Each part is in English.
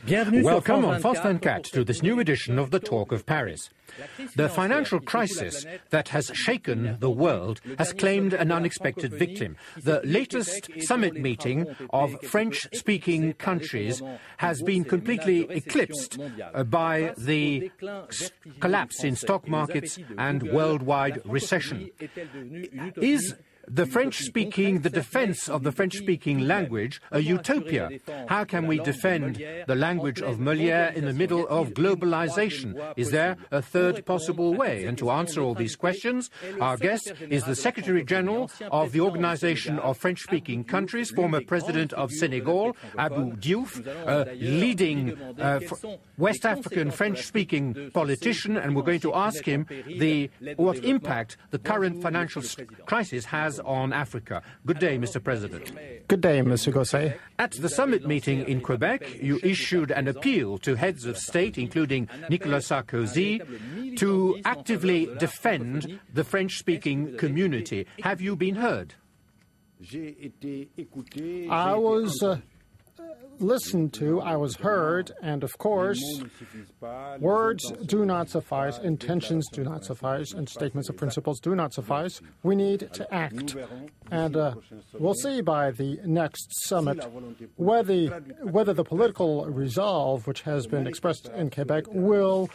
Welcome on France 24 to this new edition of the Talk of Paris. The financial crisis that has shaken the world has claimed an unexpected victim. The latest summit meeting of French-speaking countries has been completely eclipsed by the collapse in stock markets and worldwide recession. Is the defense of the French-speaking language a utopia? How can we defend the language of Molière in the middle of globalization? Is there a third possible way? And to answer all these questions, our guest is the Secretary General of the Organization of French-speaking Countries, former President of Senegal, Abdou Diouf, a leading West African French-speaking politician, and we're going to ask him what impact the current financial crisis has on Africa. Good day, Mr. President. Good day, Monsieur Gosset. At the summit meeting in Quebec, you issued an appeal to heads of state, including Nicolas Sarkozy, to actively defend the French-speaking community. Have you been heard? I was listened to, I was heard, and of course, words do not suffice, intentions do not suffice, and statements of principles do not suffice. We need to act. And we'll see by the next summit whether the political resolve which has been expressed in Quebec will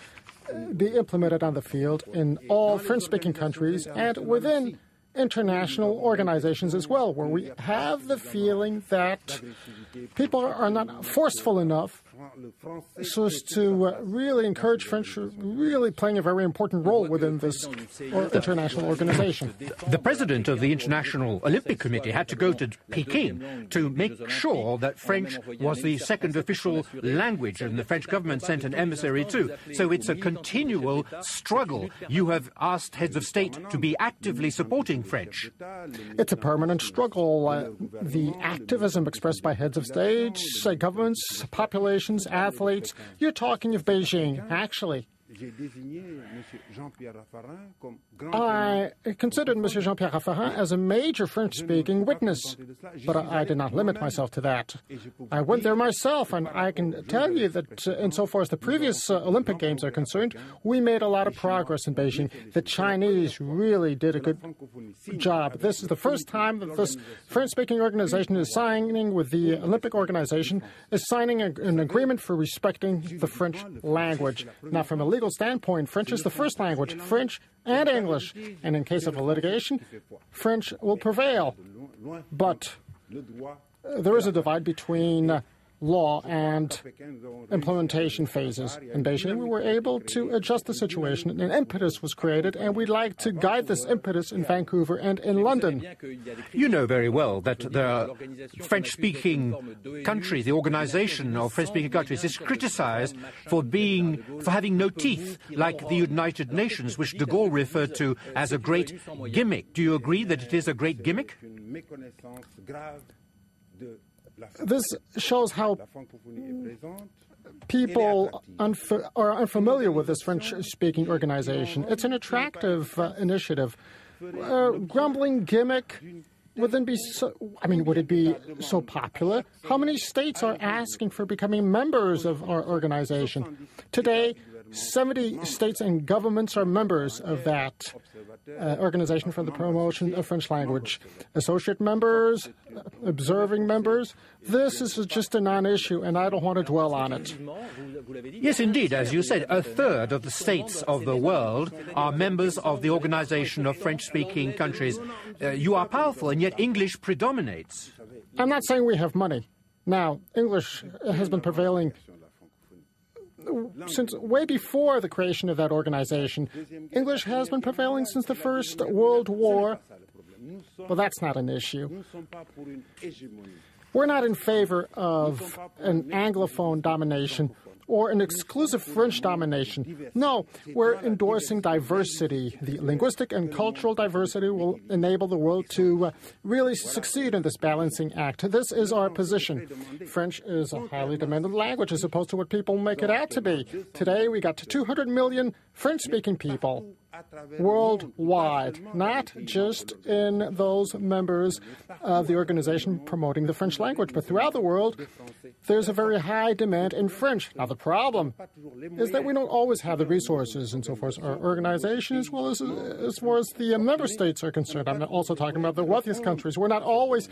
be implemented on the field in all French-speaking countries and within international organizations as well, where we have the feeling that people are not forceful enough so as to really encourage French, really playing a very important role within this international organization. The president of the International Olympic Committee had to go to Peking to make sure that French was the second official language, and the French government sent an emissary too. So it's a continual struggle. You have asked heads of state to be actively supporting French. It's a permanent struggle. The activism expressed by heads of state, governments, populations, athletes. You're talking of Beijing, actually. I considered Monsieur Jean-Pierre Raffarin as a major French-speaking witness, but I did not limit myself to that. I went there myself, and I can tell you that insofar as the previous Olympic Games are concerned, we made a lot of progress in Beijing. The Chinese really did a good job. This is the first time that this French-speaking organization is signing with the Olympic organization, is signing an agreement for respecting the French language. Now, from a legal standpoint, French is the first language, French and English. And in case of a litigation, French will prevail. But there is a divide between law and implementation phases. In Beijing, we were able to adjust the situation. An impetus was created, and we'd like to guide this impetus in Vancouver and in London. You know very well that the French-speaking country, the Organization of French-speaking countries, is criticized for having no teeth, like the United Nations, which de Gaulle referred to as a great gimmick. Do you agree that it is a great gimmick? This shows how people are unfamiliar with this French-speaking organization. It's an attractive initiative. Grumbling gimmick would then be would it be so popular? How many states are asking for becoming members of our organization? Today, 70 states and governments are members of that Organization for the Promotion of French Language. Associate members, observing members, this is just a non-issue, and I don't want to dwell on it. Yes, indeed. As you said, a third of the states of the world are members of the Organization of French-speaking countries. You are powerful, and yet English predominates. I'm not saying we have money. Now, English has been prevailing since way before the creation of that organization. English has been prevailing since the First World War, but that's not an issue. We're not in favor of an Anglophone domination. or an exclusive French domination. No, we're endorsing diversity. The linguistic and cultural diversity will enable the world to really succeed in this balancing act. This is our position. French is a highly demanded language as opposed to what people make it out to be. Today, we got 200 million French-speaking people worldwide, not just in those members of the organization promoting the French language, but throughout the world, there's a very high demand in French. Now, the problem is that we don't always have the resources, and so far as our organization, as well as far as the member states are concerned. I'm also talking about the wealthiest countries. We're not always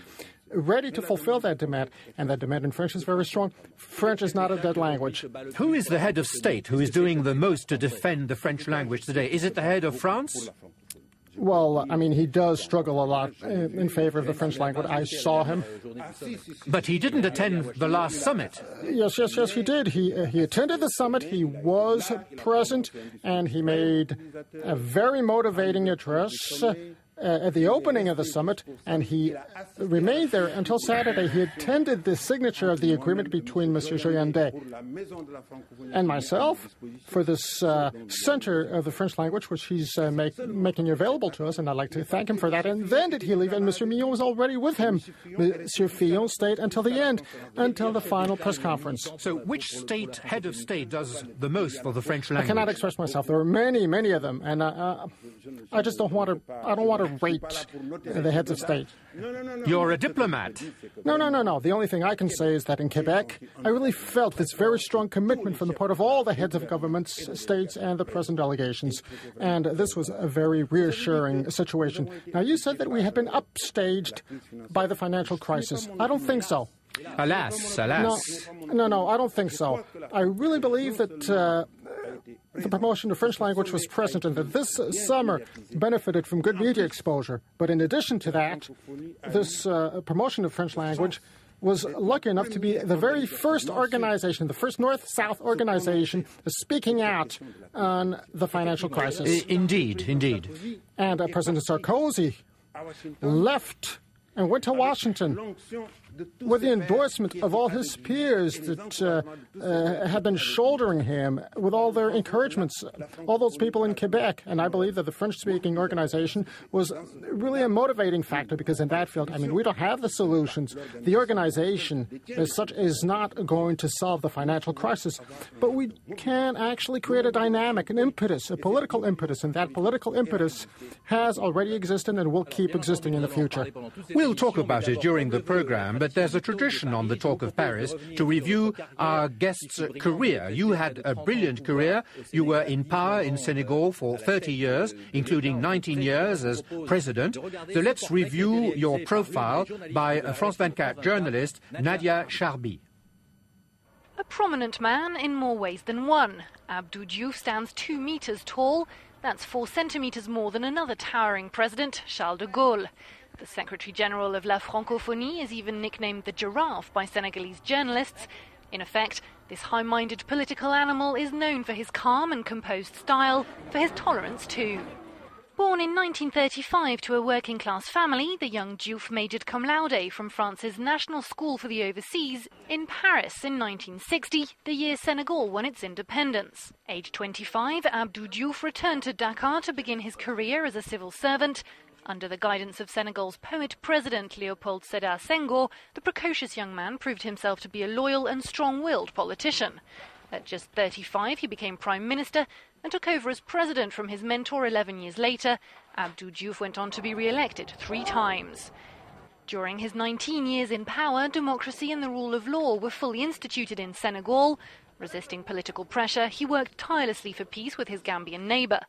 ready to fulfill that demand, and that demand in French is very strong. French is not a dead language. Who is the head of state who is doing the most to defend the French language today? Is it the head of France? Well, I mean, he does struggle a lot in favor of the French language. I saw him. But he didn't attend the last summit. Yes, he did. He attended the summit. He was present, and he made a very motivating address at the opening of the summit, and he remained there until Saturday. He attended the signature of the agreement between Monsieur Joyandet and myself for this center of the French language, which he's making available to us, and I'd like to thank him for that. And then did he leave, and Monsieur Millon was already with him. Monsieur Fillon stayed until the end, until the final press conference. So which head of state does the most for the French language? I cannot express myself. There are many, many of them, and I just don't want to rate the heads of state. You're a diplomat. No. The only thing I can say is that in Quebec, I really felt this very strong commitment from the part of all the heads of governments, states, and the present delegations. And this was a very reassuring situation. Now, you said that we had been upstaged by the financial crisis. I don't think so. Alas. No, I don't think so. I really believe that the promotion of French language was present and that this summer benefited from good media exposure. But in addition to that, this promotion of French language was lucky enough to be the very first organization, the first North-South organization speaking out on the financial crisis. Indeed. And President Sarkozy left and went to Washington with the endorsement of all his peers that had been shouldering him, with all their encouragements, all those people in Quebec. And I believe that the French-speaking organization was really a motivating factor, because in that field, I mean, we don't have the solutions. The organization as such is not going to solve the financial crisis, but we can actually create a dynamic, an impetus, a political impetus, and that political impetus has already existed and will keep existing in the future. We'll talk about it during the program, but there's a tradition on the Talk of Paris to review our guest's career. You had a brilliant career. You were in power in Senegal for 30 years, including 19 years as president. So let's review your profile by France 24 journalist Nadia Charby. A prominent man in more ways than one. Abdou Diouf stands 2 meters tall. That's 4 centimeters more than another towering president, Charles de Gaulle. The Secretary-General of La Francophonie is even nicknamed the Giraffe by Senegalese journalists. In effect, this high-minded political animal is known for his calm and composed style, for his tolerance too. Born in 1935 to a working-class family, the young Diouf majored cum laude from France's National School for the Overseas in Paris in 1960, the year Senegal won its independence. Aged 25, Abdou Diouf returned to Dakar to begin his career as a civil servant. Under the guidance of Senegal's poet-president Léopold Sédar Senghor, the precocious young man proved himself to be a loyal and strong-willed politician. At just 35, he became prime minister and took over as president from his mentor 11 years later. Abdou Diouf went on to be re-elected 3 times. During his 19 years in power, democracy and the rule of law were fully instituted in Senegal. Resisting political pressure, he worked tirelessly for peace with his Gambian neighbour.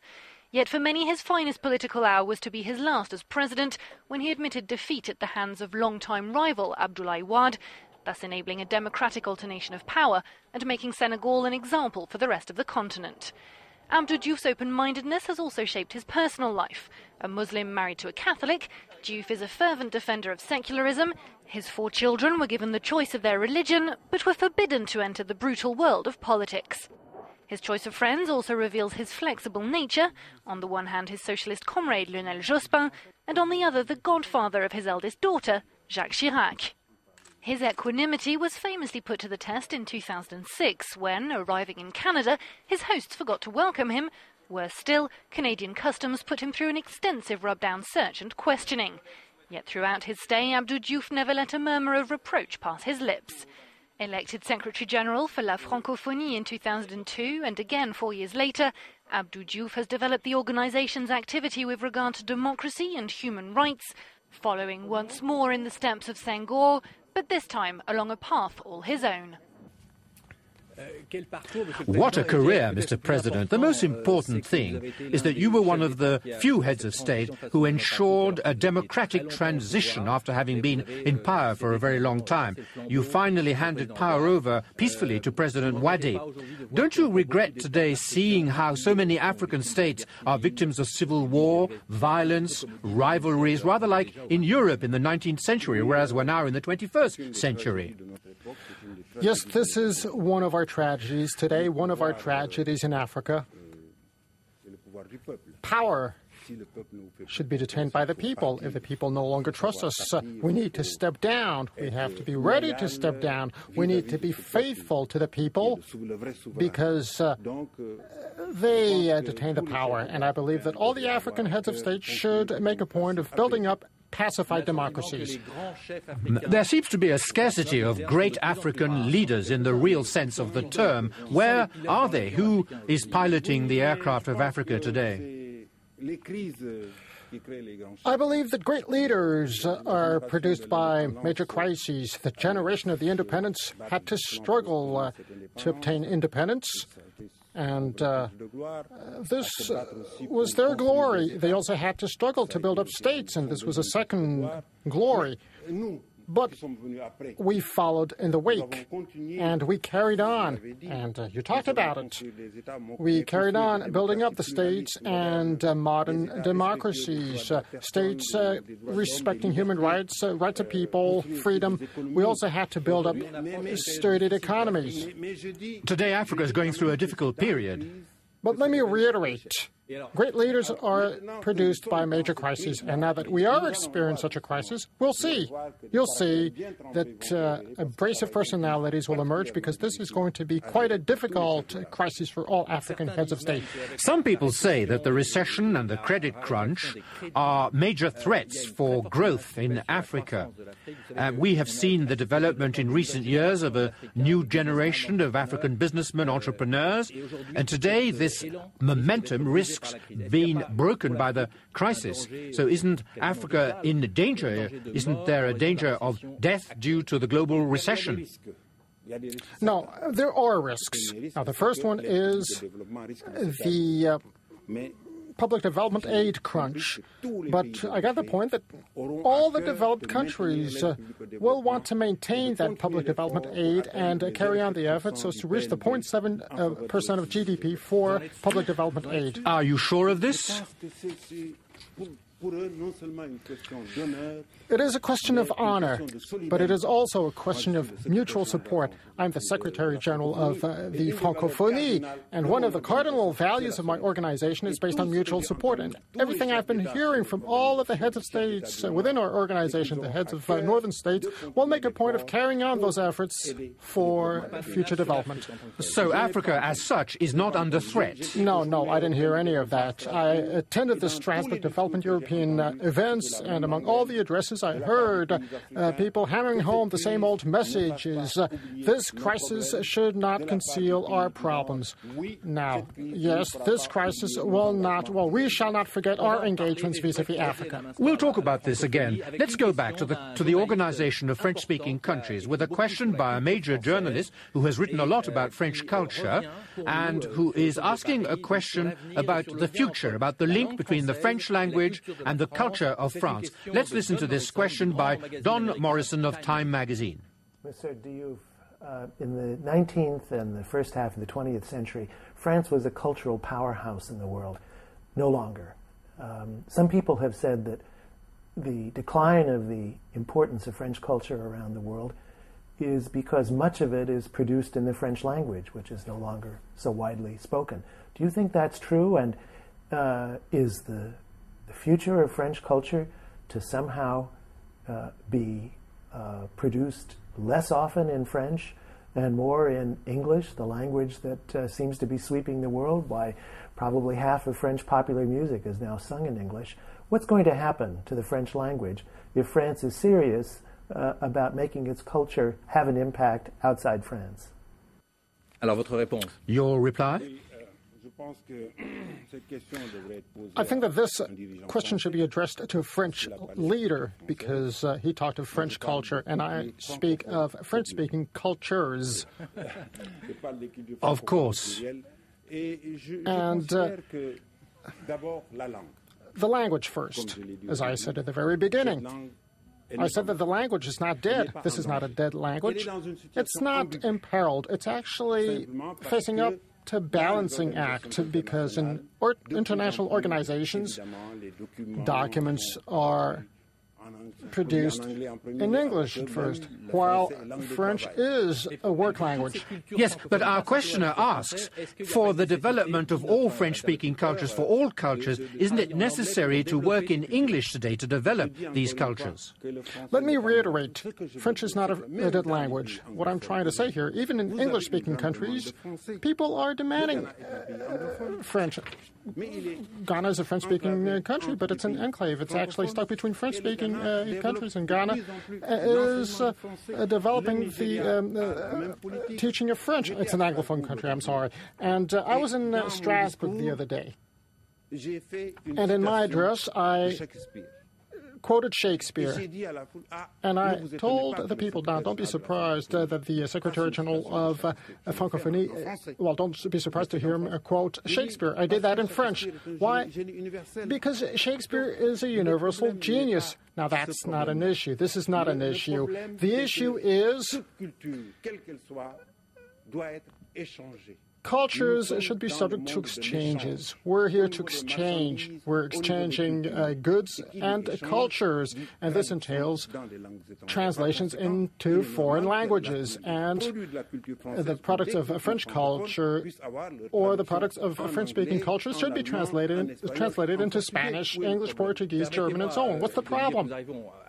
Yet for many, his finest political hour was to be his last as president, when he admitted defeat at the hands of long-time rival Abdoulaye Wade, thus enabling a democratic alternation of power and making Senegal an example for the rest of the continent. Abdou Diouf's open-mindedness has also shaped his personal life. A Muslim married to a Catholic, Diouf is a fervent defender of secularism. His 4 children were given the choice of their religion, but were forbidden to enter the brutal world of politics. His choice of friends also reveals his flexible nature. On the one hand, his socialist comrade Lionel Jospin, and on the other, the godfather of his eldest daughter, Jacques Chirac. His equanimity was famously put to the test in 2006 when, arriving in Canada, his hosts forgot to welcome him. Worse still, Canadian customs put him through an extensive rub-down search and questioning. Yet throughout his stay, Abdou Diouf never let a murmur of reproach pass his lips. Elected Secretary-General for La Francophonie in 2002 and again 4 years later, Abdou Diouf has developed the organisation's activity with regard to democracy and human rights, following once more in the steps of Senghor, but this time along a path all his own. What a career, Mr. President. The most important thing is that you were one of the few heads of state who ensured a democratic transition after having been in power for a very long time. You finally handed power over peacefully to President Wade. Don't you regret today seeing how so many African states are victims of civil war, violence, rivalries, rather like in Europe in the 19th century, whereas we're now in the 21st century? Yes, this is one of our tragedies today, one of our tragedies in Africa. Power should be detained by the people. If the people no longer trust us, we need to step down. We have to be ready to step down. We need to be faithful to the people because they detain the power. And I believe that all the African heads of state should make a point of building up pacified democracies. There seems to be a scarcity of great African leaders in the real sense of the term. Where are they? Who is piloting the aircraft of Africa today? I believe that great leaders are produced by major crises. The generation of the independents had to struggle to obtain independence. And this was their glory. They also had to struggle to build up states, and this was a second glory. But we followed in the wake, and we carried on, and you talked about it. We carried on building up the states and modern democracies, states respecting human rights, rights of people, freedom. We also had to build up sturdy economies. Today, Africa is going through a difficult period. But let me reiterate, great leaders are produced by major crises, and now that we are experiencing such a crisis, we'll see. You'll see that abrasive personalities will emerge because this is going to be quite a difficult crisis for all African heads of state. Some people say that the recession and the credit crunch are major threats for growth in Africa. We have seen the development in recent years of a new generation of African businessmen, entrepreneurs, and today this momentum risks being broken by the crisis. So isn't Africa in danger? Isn't there a danger of death due to the global recession? No, there are risks. Now, the first one is the public development aid crunch. But I got the point that all the developed countries will want to maintain that public development aid and carry on the efforts so as to reach the 0.7% of GDP for public development aid. Are you sure of this? It is a question of honor, but it is also a question of mutual support. I'm the Secretary-General of the Francophonie, and one of the cardinal values of my organization is based on mutual support. And everything I've been hearing from all of the heads of states within our organization, the heads of northern states, will make a point of carrying on those efforts for future development. So Africa, as such, is not under threat? No, I didn't hear any of that. I attended the Strasbourg Development European events, and among all the addresses I heard people hammering home the same old messages. This crisis should not conceal our problems. Now, yes, this crisis will not, we shall not forget our engagements vis-à-vis Africa. We'll talk about this again. Let's go back to the Organization of French-Speaking Countries with a question by a major journalist who has written a lot about French culture and who is asking a question about the future, about the link between the French language and the culture of France. Let's listen to this question by Don Morrison of Time magazine. Mr. Diouf, in the 19th and the first half of the 20th century, France was a cultural powerhouse in the world. No longer. Some people have said that the decline of the importance of French culture around the world is because much of it is produced in the French language, which is no longer so widely spoken. Do you think that's true? And is the future of French culture to somehow be produced less often in French and more in English, the language that seems to be sweeping the world. Why, probably half of French popular music is now sung in English. What's going to happen to the French language if France is serious about making its culture have an impact outside France? Alors, votre réponse? Your reply? I think that this question should be addressed to a French leader, because he talked of French culture, and I speak of French-speaking cultures. Of course. And the language first, as I said at the very beginning. I said that the language is not dead. This is not a dead language. It's not imperiled. It's actually facing up to balancing act, because in international organizations, documents are produced in English at first, while French is a work language. Yes, but our questioner asks, for the development of all French-speaking cultures, for all cultures, isn't it necessary to work in English today to develop these cultures? Let me reiterate, French is not a dead language. What I'm trying to say here, even in English-speaking countries, people are demanding French. Ghana is a French-speaking country, but it's an enclave. It's actually stuck between French-speaking countries, and Ghana is developing the teaching of French. It's an Anglophone country, I'm sorry. And I was in Strasbourg the other day, and in my address, I quoted Shakespeare, and I told the people, now don't be surprised that the Secretary General of Francophonie, well, don't be surprised to hear him quote Shakespeare. I did that in French. Why? Because Shakespeare is a universal genius. Now, that's not an issue. This is not an issue. The issue is cultures should be subject to exchanges. We're here to exchange. We're exchanging goods and cultures, and this entails translations into foreign languages. And the products of French culture or the products of French-speaking cultures should be translated into Spanish, English, Portuguese, German, and so on. What's the problem?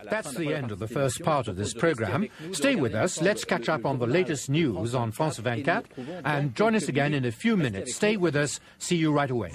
That's the end of the first part of this program. Stay with us. Let's catch up on the latest news on France 24, and join us again in a few minutes. Stay with us. See you right away.